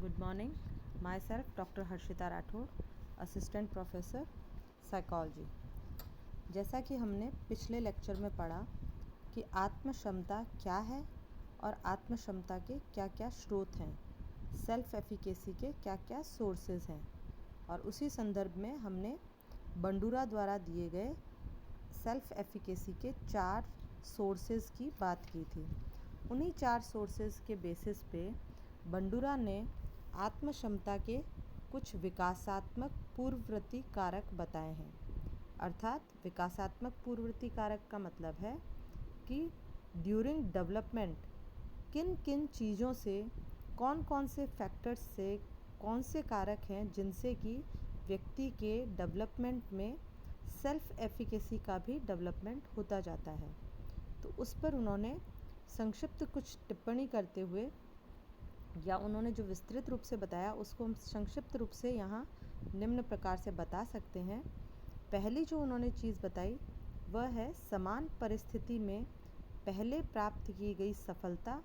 Good morning. Myself, Dr. Harshita Rathod, assistant professor psychology. जैसा कि हमने पिछले लेक्चर में पढ़ा कि आत्म क्षमता क्या है और आत्म क्षमता के क्या क्या स्रोत हैं, सेल्फ एफिकेसी के क्या क्या सोर्सेज हैं, और उसी संदर्भ में हमने बंडूरा द्वारा दिए गए सेल्फ एफिकेसी के 4 सोर्सेज की बात की थी। उन्हीं 4 सोर्सेज के बेसिस पे बंडूरा ने आत्म क्षमता के कुछ विकासात्मक पूर्ववर्ती कारक बताए हैं। अर्थात विकासात्मक पूर्ववर्ती कारक का मतलब है कि ड्यूरिंग डेवलपमेंट किन किन चीज़ों से, कौन कौन से फैक्टर्स से, कौन से कारक हैं जिनसे कि व्यक्ति के डेवलपमेंट में सेल्फ एफिकेसी का भी डेवलपमेंट होता जाता है। तो उस पर उन्होंने संक्षिप्त कुछ टिप्पणी करते हुए, या उन्होंने जो विस्तृत रूप से बताया उसको हम संक्षिप्त रूप से यहाँ निम्न प्रकार से बता सकते हैं। पहली जो उन्होंने चीज़ बताई वह है समान परिस्थिति में पहले प्राप्त की गई सफलता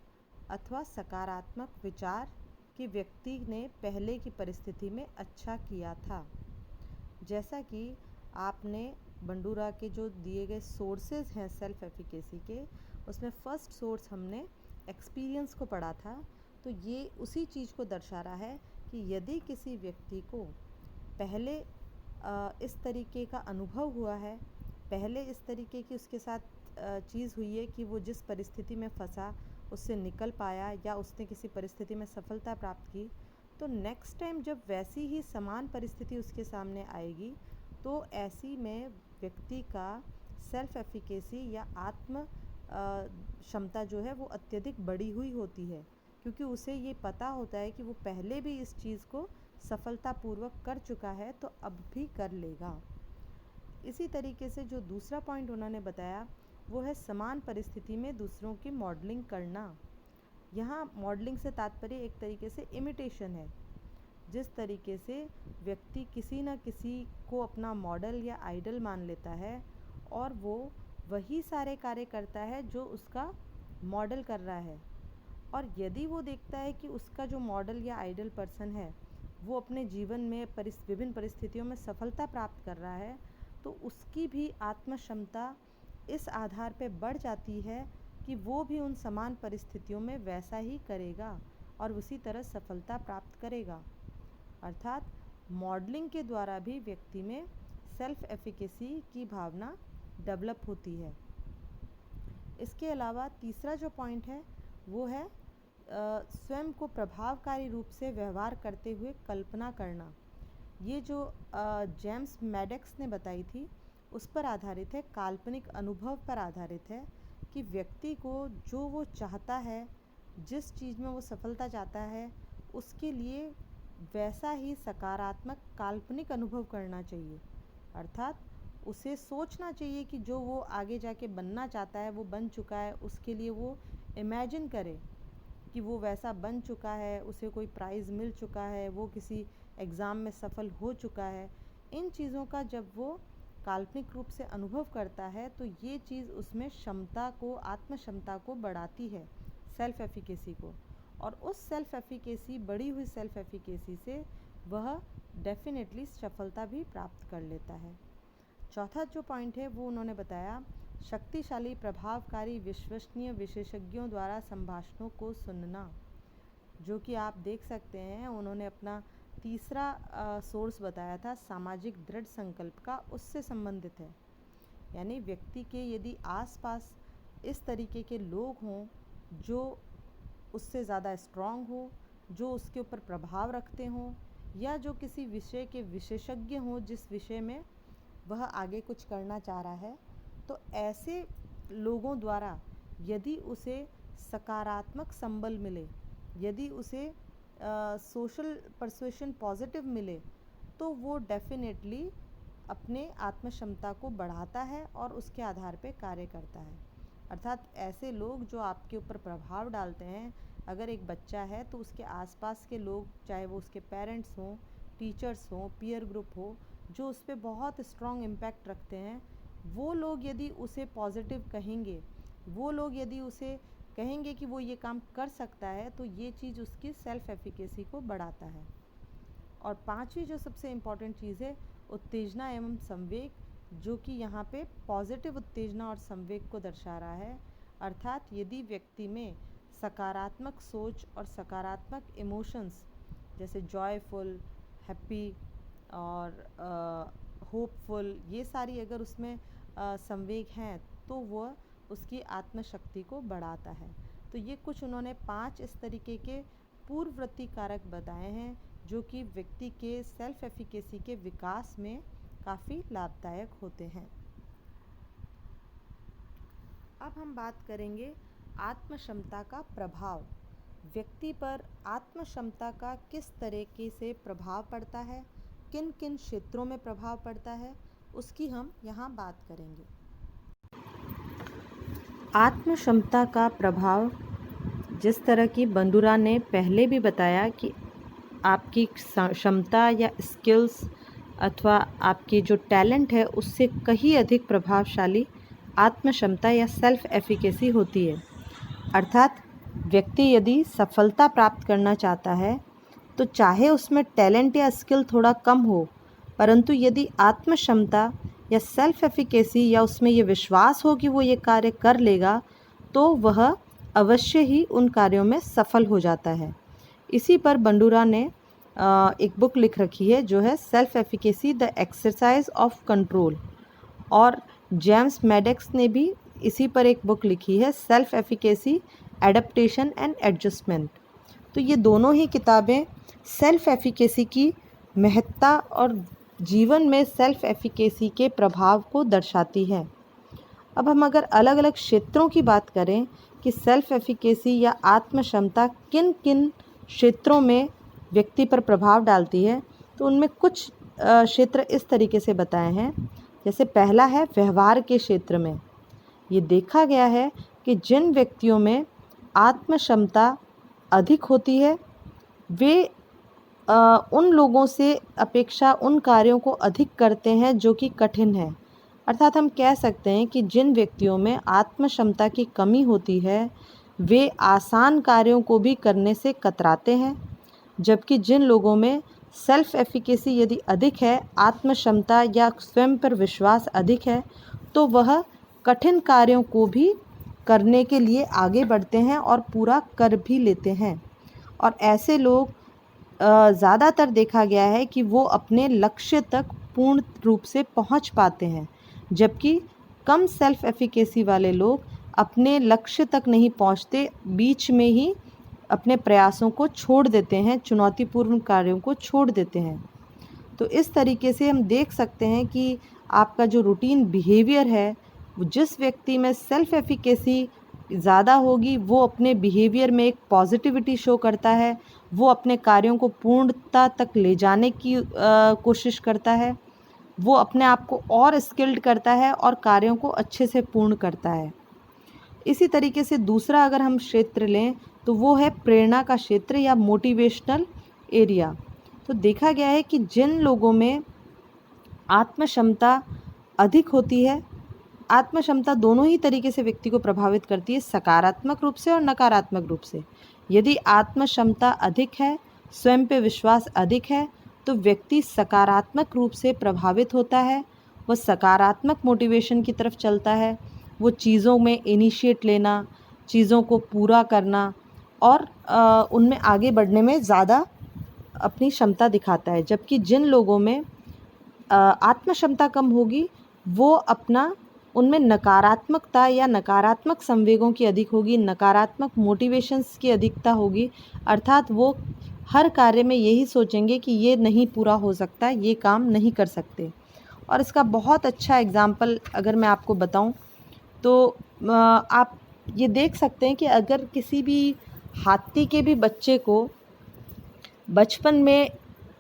अथवा सकारात्मक विचार कि व्यक्ति ने पहले की परिस्थिति में अच्छा किया था। जैसा कि आपने बंडूरा के जो दिए गए सोर्सेज हैं सेल्फ एफिकेसी के, उसमें फर्स्ट सोर्स हमने एक्सपीरियंस को पढ़ा था। तो ये उसी चीज़ को दर्शा रहा है कि यदि किसी व्यक्ति को पहले इस तरीके का अनुभव हुआ है, पहले इस तरीके की उसके साथ चीज़ हुई है कि वो जिस परिस्थिति में फंसा उससे निकल पाया, या उसने किसी परिस्थिति में सफलता प्राप्त की, तो नेक्स्ट टाइम जब वैसी ही समान परिस्थिति उसके सामने आएगी तो ऐसी में व्यक्ति का सेल्फ एफिकेसी या आत्म क्षमता जो है वो अत्यधिक बढ़ी हुई होती है, क्योंकि उसे ये पता होता है कि वो पहले भी इस चीज़ को सफलतापूर्वक कर चुका है तो अब भी कर लेगा। इसी तरीके से जो दूसरा पॉइंट उन्होंने बताया वो है समान परिस्थिति में दूसरों की मॉडलिंग करना। यहाँ मॉडलिंग से तात्पर्य एक तरीके से इमिटेशन है। जिस तरीके से व्यक्ति किसी न किसी को अपना मॉडल या आइडल मान लेता है और वो वही सारे कार्य करता है जो उसका मॉडल कर रहा है, और यदि वो देखता है कि उसका जो मॉडल या आइडल पर्सन है वो अपने जीवन में विभिन्न परिस्थितियों में सफलता प्राप्त कर रहा है, तो उसकी भी आत्म क्षमता इस आधार पे बढ़ जाती है कि वो भी उन समान परिस्थितियों में वैसा ही करेगा और उसी तरह सफलता प्राप्त करेगा। अर्थात मॉडलिंग के द्वारा भी व्यक्ति में सेल्फ एफिकेसी की भावना डेवलप होती है। इसके अलावा तीसरा जो पॉइंट है वो है स्वयं को प्रभावकारी रूप से व्यवहार करते हुए कल्पना करना। ये जो जेम्स मैडक्स ने बताई थी उस पर आधारित है, काल्पनिक अनुभव पर आधारित है कि व्यक्ति को जो वो चाहता है, जिस चीज़ में वो सफलता चाहता है, उसके लिए वैसा ही सकारात्मक काल्पनिक अनुभव करना चाहिए। अर्थात उसे सोचना चाहिए कि जो वो आगे जाके बनना चाहता है वो बन चुका है, उसके लिए वो इमेजिन करे कि वो वैसा बन चुका है, उसे कोई प्राइज़ मिल चुका है, वो किसी एग्ज़ाम में सफल हो चुका है। इन चीज़ों का जब वो काल्पनिक रूप से अनुभव करता है तो ये चीज़ उसमें क्षमता को, आत्म क्षमता को बढ़ाती है, सेल्फ एफिकेसी को, और उस सेल्फ एफिकेसी, बढ़ी हुई सेल्फ एफिकेसी से वह डेफिनेटली सफलता भी प्राप्त कर लेता है। चौथा जो पॉइंट है वो उन्होंने बताया शक्तिशाली, प्रभावकारी, विश्वसनीय विशेषज्ञों द्वारा संभाषणों को सुनना, जो कि आप देख सकते हैं उन्होंने अपना तीसरा सोर्स बताया था सामाजिक दृढ़ संकल्प का, उससे संबंधित है। यानी व्यक्ति के यदि आसपास इस तरीके के लोग हों जो उससे ज़्यादा स्ट्रॉन्ग हो, जो उसके ऊपर प्रभाव रखते हों, या जो किसी विषय के विशेषज्ञ हों जिस विषय में वह आगे कुछ करना चाह रहा है, तो ऐसे लोगों द्वारा यदि उसे सकारात्मक संबल मिले, यदि उसे सोशल परसुएशन पॉजिटिव मिले, तो वो डेफिनेटली अपने आत्मक्षमता को बढ़ाता है और उसके आधार पे कार्य करता है। अर्थात ऐसे लोग जो आपके ऊपर प्रभाव डालते हैं, अगर एक बच्चा है तो उसके आसपास के लोग, चाहे वो उसके पेरेंट्स हों, टीचर्स हों, पीयर ग्रुप हो, जो उस पर बहुत स्ट्रॉन्ग इम्पैक्ट रखते हैं, वो लोग यदि उसे पॉजिटिव कहेंगे, वो लोग यदि उसे कहेंगे कि वो ये काम कर सकता है, तो ये चीज़ उसकी सेल्फ एफिकेसी को बढ़ाता है। और पांचवी जो सबसे इम्पॉर्टेंट चीज़ है, उत्तेजना एवं संवेग, जो कि यहाँ पे पॉजिटिव उत्तेजना और संवेग को दर्शा रहा है। अर्थात यदि व्यक्ति में सकारात्मक सोच और सकारात्मक इमोशंस जैसे जॉयफुल, हैप्पी और होपफुल, ये सारी अगर उसमें संवेग हैं, तो वह उसकी आत्मशक्ति को बढ़ाता है। तो ये कुछ उन्होंने 5 इस तरीके के पूर्ववर्ती कारक बताए हैं जो कि व्यक्ति के सेल्फ एफिकेसी के विकास में काफ़ी लाभदायक होते हैं। अब हम बात करेंगे आत्मक्षमता का प्रभाव। व्यक्ति पर आत्मक्षमता का किस तरीके से प्रभाव पड़ता है, किन किन क्षेत्रों में प्रभाव पड़ता है, उसकी हम यहाँ बात करेंगे। आत्मक्षमता का प्रभाव, जिस तरह की बंडूरा ने पहले भी बताया कि आपकी क्षमता या स्किल्स अथवा आपकी जो टैलेंट है उससे कहीं अधिक प्रभावशाली आत्मक्षमता या सेल्फ एफिकेसी होती है। अर्थात व्यक्ति यदि सफलता प्राप्त करना चाहता है तो चाहे उसमें टैलेंट या स्किल थोड़ा कम हो, परंतु यदि आत्मक्षमता या सेल्फ एफिकेसी या उसमें ये विश्वास हो कि वो ये कार्य कर लेगा, तो वह अवश्य ही उन कार्यों में सफल हो जाता है। इसी पर बंडूरा ने एक बुक लिख रखी है जो है self efficacy the exercise of control, और जेम्स मैडॉक्स ने भी इसी पर एक बुक लिखी है self efficacy adaptation and adjustment. तो ये दोनों ही किताबें सेल्फ एफिकेसी की महत्ता और जीवन में सेल्फ एफिकेसी के प्रभाव को दर्शाती है। अब हम अगर अलग अलग क्षेत्रों की बात करें कि सेल्फ एफिकेसी या आत्मक्षमता किन किन क्षेत्रों में व्यक्ति पर प्रभाव डालती है, तो उनमें कुछ क्षेत्र इस तरीके से बताए हैं। जैसे पहला है व्यवहार के क्षेत्र में। ये देखा गया है कि जिन व्यक्तियों में आत्मक्षमता अधिक होती है वे उन लोगों से अपेक्षा उन कार्यों को अधिक करते हैं जो कि कठिन है। अर्थात हम कह सकते हैं कि जिन व्यक्तियों में आत्मक्षमता की कमी होती है वे आसान कार्यों को भी करने से कतराते हैं, जबकि जिन लोगों में सेल्फ एफिकेसी यदि अधिक है, आत्मक्षमता या स्वयं पर विश्वास अधिक है, तो वह कठिन कार्यों को भी करने के लिए आगे बढ़ते हैं और पूरा कर भी लेते हैं। और ऐसे लोग ज़्यादातर देखा गया है कि वो अपने लक्ष्य तक पूर्ण रूप से पहुंच पाते हैं, जबकि कम सेल्फ एफिकेसी वाले लोग अपने लक्ष्य तक नहीं पहुंचते, बीच में ही अपने प्रयासों को छोड़ देते हैं, चुनौतीपूर्ण कार्यों को छोड़ देते हैं। तो इस तरीके से हम देख सकते हैं कि आपका जो रूटीन बिहेवियर है, जिस व्यक्ति में सेल्फ एफिकेसी ज़्यादा होगी वो अपने बिहेवियर में एक पॉजिटिविटी शो करता है, वो अपने कार्यों को पूर्णता तक ले जाने की कोशिश करता है, वो अपने आप को और स्किल्ड करता है और कार्यों को अच्छे से पूर्ण करता है। इसी तरीके से दूसरा अगर हम क्षेत्र लें तो वो है प्रेरणा का क्षेत्र या मोटिवेशनल एरिया। तो देखा गया है कि जिन लोगों में आत्मक्षमता अधिक होती है, आत्मक्षमता दोनों ही तरीके से व्यक्ति को प्रभावित करती है, सकारात्मक रूप से और नकारात्मक रूप से। यदि आत्मक्षमता अधिक है, स्वयं पे विश्वास अधिक है, तो व्यक्ति सकारात्मक रूप से प्रभावित होता है, वह सकारात्मक मोटिवेशन की तरफ चलता है, वो चीज़ों में इनिशिएट लेना, चीज़ों को पूरा करना और उनमें आगे बढ़ने में ज़्यादा अपनी क्षमता दिखाता है। जबकि जिन लोगों में आत्मक्षमता कम होगी वो अपना उनमें नकारात्मकता या नकारात्मक संवेगों की अधिक होगी, नकारात्मक मोटिवेशंस की अधिकता होगी। अर्थात वो हर कार्य में यही सोचेंगे कि ये नहीं पूरा हो सकता, ये काम नहीं कर सकते। और इसका बहुत अच्छा एग्जाम्पल अगर मैं आपको बताऊं तो आप ये देख सकते हैं कि अगर किसी भी हाथी के भी बच्चे को बचपन में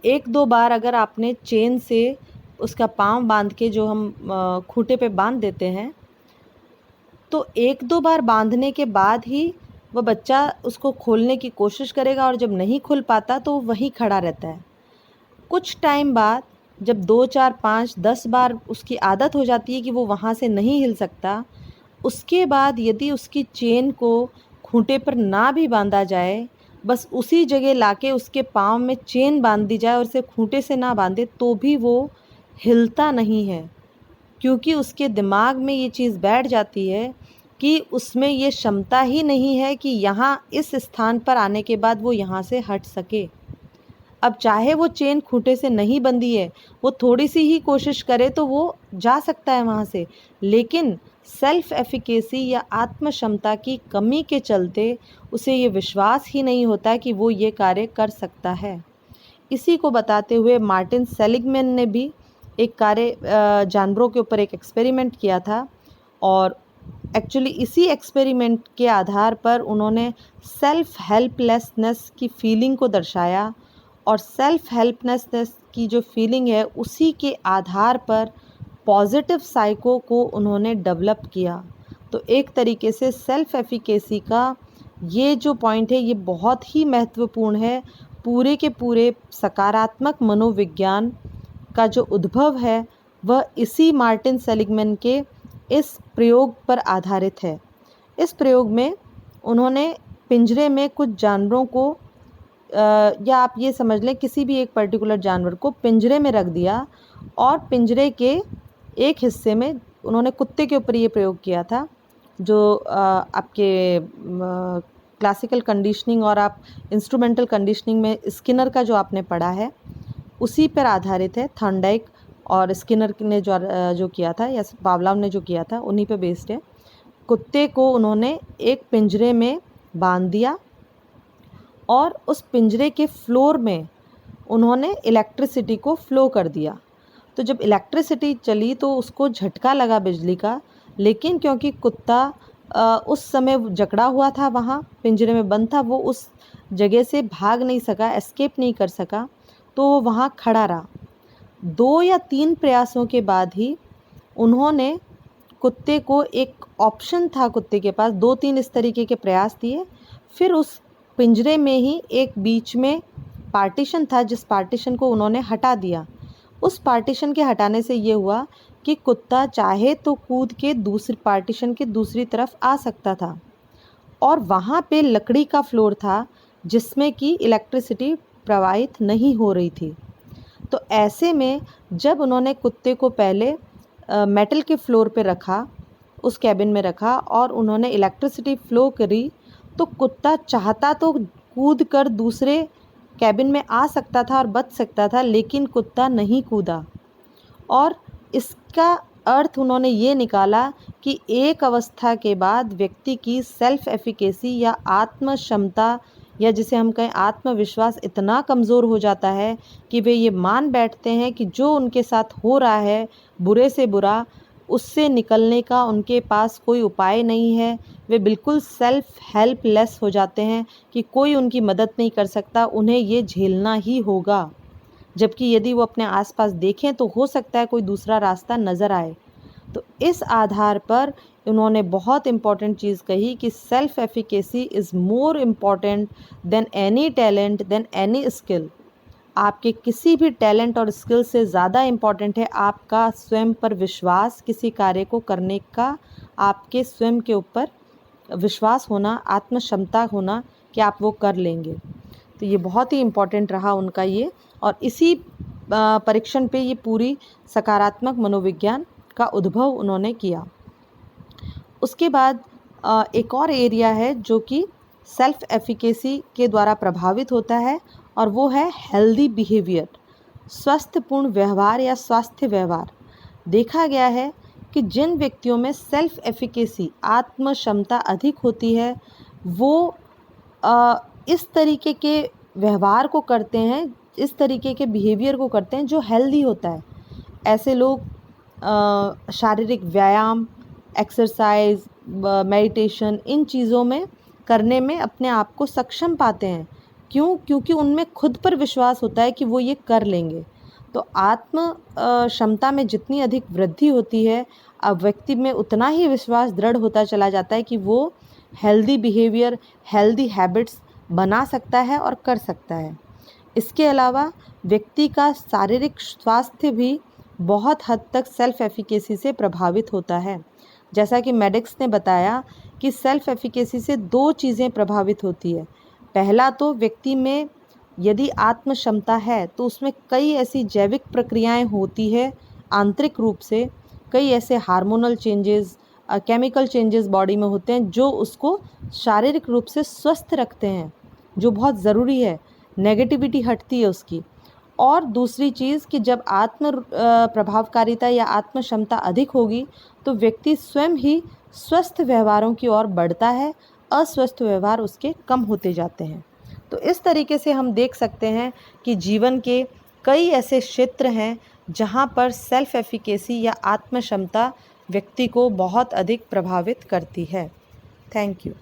1-2 बार अगर आपने चेन से उसका पाँव बांध के, जो हम खूंटे पे बांध देते हैं, तो 1-2 बार बांधने के बाद ही वह बच्चा उसको खोलने की कोशिश करेगा और जब नहीं खुल पाता तो वहीं खड़ा रहता है। कुछ टाइम बाद जब 2, 4, 5, 10 बार उसकी आदत हो जाती है कि वो वहाँ से नहीं हिल सकता, उसके बाद यदि उसकी चेन को खूंटे पर ना भी बांधा जाए, बस उसी जगह लाके उसके पाँव में चेन बांध दी जाए और उसे खूंटे से ना बांधे तो भी वो हिलता नहीं है, क्योंकि उसके दिमाग में ये चीज़ बैठ जाती है कि उसमें ये क्षमता ही नहीं है कि यहाँ इस स्थान पर आने के बाद वो यहाँ से हट सके। अब चाहे वो चेन खूंटे से नहीं बंधी है, वो थोड़ी सी ही कोशिश करे तो वो जा सकता है वहाँ से, लेकिन सेल्फ एफिकेसी या आत्म क्षमता की कमी के चलते उसे ये विश्वास ही नहीं होता कि वो ये कार्य कर सकता है। इसी को बताते हुए मार्टिन सेलिगमैन ने भी एक कार्य जानवरों के ऊपर एक एक्सपेरिमेंट किया था, और एक्चुअली इसी एक्सपेरिमेंट के आधार पर उन्होंने सेल्फ हेल्पलेसनेस की फीलिंग को दर्शाया, और सेल्फ हेल्पलेसनेस की जो फीलिंग है उसी के आधार पर पॉजिटिव साइको को उन्होंने डेवलप किया। तो एक तरीके से सेल्फ एफिकेसी का ये जो पॉइंट है ये बहुत ही महत्वपूर्ण है। पूरे के पूरे सकारात्मक मनोविज्ञान का जो उद्भव है वह इसी मार्टिन सेलिगमैन के इस प्रयोग पर आधारित है। इस प्रयोग में उन्होंने पिंजरे में कुछ जानवरों को या आप ये समझ लें किसी भी एक पर्टिकुलर जानवर को पिंजरे में रख दिया, और पिंजरे के एक हिस्से में उन्होंने कुत्ते के ऊपर ये प्रयोग किया था, जो आपके क्लासिकल कंडीशनिंग और आप इंस्ट्रूमेंटल कंडीशनिंग में स्किनर का जो आपने पढ़ा है उसी पर आधारित है। थॉर्नडाइक और स्किनर ने जो किया था या पावलोव ने जो किया था उन्हीं पे बेस्ड है। कुत्ते को उन्होंने एक पिंजरे में बांध दिया और उस पिंजरे के फ्लोर में उन्होंने इलेक्ट्रिसिटी को फ्लो कर दिया। तो जब इलेक्ट्रिसिटी चली तो उसको झटका लगा बिजली का, लेकिन क्योंकि कुत्ता उस समय जकड़ा हुआ था, वहाँ पिंजरे में बंद था, वो उस जगह से भाग नहीं सका, एस्केप नहीं कर सका, तो वो वहाँ खड़ा रहा। 2 या 3 प्रयासों के बाद ही उन्होंने कुत्ते को, एक ऑप्शन था कुत्ते के पास, 2-3 इस तरीके के प्रयास दिए, फिर उस पिंजरे में ही एक बीच में पार्टीशन था जिस पार्टीशन को उन्होंने हटा दिया। उस पार्टीशन के हटाने से ये हुआ कि कुत्ता चाहे तो कूद के दूसरी पार्टीशन के दूसरी तरफ आ सकता था, और वहाँ पे लकड़ी का फ्लोर था जिसमें कि इलेक्ट्रिसिटी प्रवाहित नहीं हो रही थी। तो ऐसे में जब उन्होंने कुत्ते को पहले मेटल के फ्लोर पे रखा, उस कैबिन में रखा, और उन्होंने इलेक्ट्रिसिटी फ्लो करी, तो कुत्ता चाहता तो कूद कर दूसरे कैबिन में आ सकता था और बच सकता था, लेकिन कुत्ता नहीं कूदा। और इसका अर्थ उन्होंने ये निकाला कि एक अवस्था के बाद व्यक्ति की सेल्फ एफिकेसी या आत्म क्षमता, या जिसे हम कहें आत्मविश्वास, इतना कमज़ोर हो जाता है कि वे ये मान बैठते हैं कि जो उनके साथ हो रहा है बुरे से बुरा, उससे निकलने का उनके पास कोई उपाय नहीं है। वे बिल्कुल सेल्फ हेल्पलेस हो जाते हैं कि कोई उनकी मदद नहीं कर सकता, उन्हें ये झेलना ही होगा। जबकि यदि वो अपने आसपास देखें तो हो सकता है कोई दूसरा रास्ता नज़र आए। तो इस आधार पर उन्होंने बहुत इम्पॉर्टेंट चीज़ कही कि self efficacy is more important than any talent, than any skill. आपके किसी भी टैलेंट और स्किल से ज़्यादा इम्पॉर्टेंट है आपका स्वयं पर विश्वास, किसी कार्य को करने का आपके स्वयं के ऊपर विश्वास होना, आत्म क्षमता होना कि आप वो कर लेंगे। तो ये बहुत ही इम्पॉर्टेंट रहा उनका ये, और इसी परीक्षण पे ये पूरी सकारात्मक मनोविज्ञान का उद्भव उन्होंने किया। उसके बाद एक और एरिया है जो कि सेल्फ एफिकेसी के द्वारा प्रभावित होता है, और वो है हेल्दी बिहेवियर, स्वस्थपूर्ण व्यवहार या स्वास्थ्य व्यवहार। देखा गया है कि जिन व्यक्तियों में सेल्फ एफिकेसी, आत्म क्षमता अधिक होती है, वो इस तरीके के व्यवहार को करते हैं, इस तरीके के बिहेवियर को करते हैं जो हेल्दी होता है। ऐसे लोग शारीरिक व्यायाम, एक्सरसाइज, मेडिटेशन, इन चीज़ों में करने में अपने आप को सक्षम पाते हैं। क्यों? क्योंकि उनमें खुद पर विश्वास होता है कि वो ये कर लेंगे। तो आत्म क्षमता में जितनी अधिक वृद्धि होती है, अब व्यक्ति में उतना ही विश्वास दृढ़ होता चला जाता है कि वो हेल्दी बिहेवियर, हेल्दी हैबिट्स बना सकता है और कर सकता है। इसके अलावा व्यक्ति का शारीरिक स्वास्थ्य भी बहुत हद तक सेल्फ एफिकेसी से प्रभावित होता है। जैसा कि मेडिक्स ने बताया कि सेल्फ एफिकेसी से 2 चीज़ें प्रभावित होती है। पहला तो व्यक्ति में यदि आत्म क्षमता है तो उसमें कई ऐसी जैविक प्रक्रियाएं होती है आंतरिक रूप से, कई ऐसे hormonal changes, chemical changes body में होते हैं जो उसको शारीरिक रूप से स्वस्थ रखते हैं, जो बहुत ज़रूरी है। नेगेटिविटी हटती है उसकी। और दूसरी चीज़ कि जब आत्म प्रभावकारिता या आत्म क्षमता अधिक होगी तो व्यक्ति स्वयं ही स्वस्थ व्यवहारों की ओर बढ़ता है, अस्वस्थ व्यवहार उसके कम होते जाते हैं। तो इस तरीके से हम देख सकते हैं कि जीवन के कई ऐसे क्षेत्र हैं जहाँ पर सेल्फ एफिकेसी या आत्म क्षमता व्यक्ति को बहुत अधिक प्रभावित करती है। Thank you.